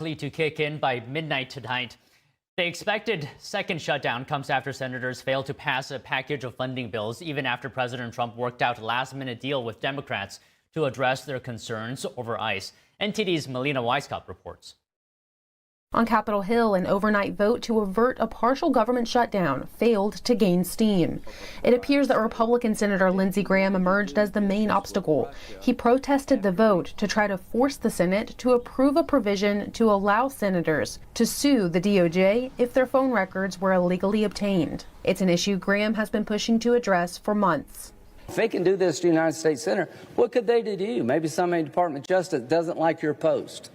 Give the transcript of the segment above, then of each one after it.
To kick in by midnight tonight. The expected second shutdown comes after senators failed to pass a package of funding bills, even after President Trump worked out a last-minute deal with Democrats to address their concerns over ICE. NTD's Melina Weisskopf reports. On Capitol Hill, an overnight vote to avert a partial government shutdown failed to gain steam. It appears that Republican Senator Lindsey Graham emerged as the main obstacle. He protested the vote to try to force the Senate to approve a provision to allow senators to sue the DOJ if their phone records were illegally obtained. It's an issue Graham has been pushing to address for months. If they can do this to the United States Senator, what could they do to you? Maybe somebody in the Department of Justice doesn't like your post,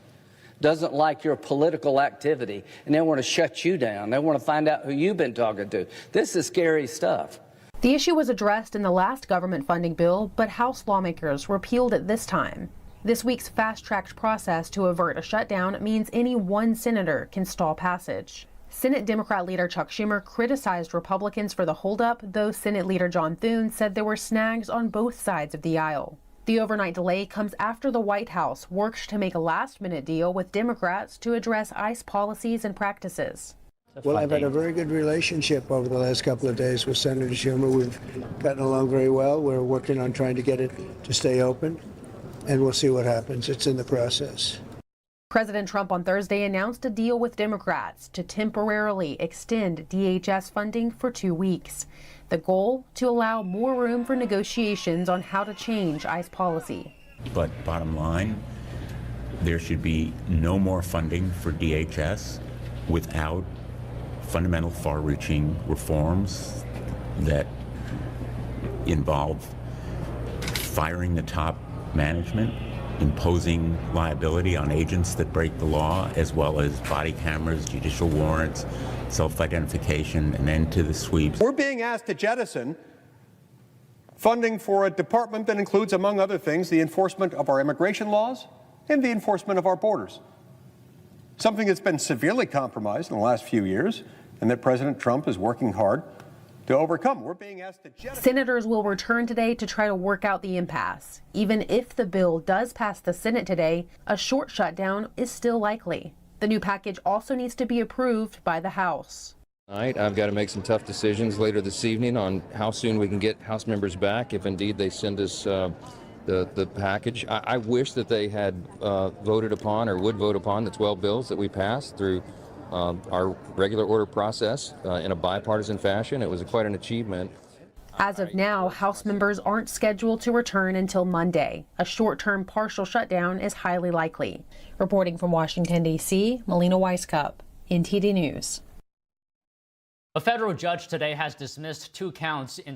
doesn't like your political activity, and they want to shut you down. They want to find out who you've been talking to. This is scary stuff. The issue was addressed in the last government funding bill, but House lawmakers repealed it this time. This week's fast-tracked process to avert a shutdown means any one senator can stall passage. Senate Democrat leader Chuck Schumer criticized Republicans for the holdup, though Senate leader John Thune said there were snags on both sides of the aisle. The overnight delay comes after the White House worked to make a last-minute deal with Democrats to address ICE policies and practices. Well, I've had a very good relationship over the last couple of days with Senator Schumer. We've gotten along very well. We're working on trying to get it to stay open, and we'll see what happens. It's in the process. President Trump on Thursday announced a deal with Democrats to temporarily extend DHS funding for 2 weeks. The goal, to allow more room for negotiations on how to change ICE policy. But bottom line, there should be no more funding for DHS without fundamental far-reaching reforms that involve firing the top management, imposing liability on agents that break the law, as well as body cameras, judicial warrants, self-identification, and end to the sweeps. We're being asked to jettison funding for a department that includes, among other things, the enforcement of our immigration laws and the enforcement of our borders. Something that's been severely compromised in the last few years and that President Trump is working hard to overcome. We're being asked to jettison. Senators will return today to try to work out the impasse. Even if the bill does pass the Senate today, a short shutdown is still likely. The new package also needs to be approved by the House. Tonight, I've got to make some tough decisions later this evening on how soon we can get House members back, if indeed they send us the package. I wish that they had voted upon or would vote upon the 12 bills that we passed through our regular order process in a bipartisan fashion. It was quite an achievement. As of now, House members aren't scheduled to return until Monday. A short-term partial shutdown is highly likely. Reporting from Washington, D.C., Melina Weisskopf, NTD News. A federal judge today has dismissed 2 counts in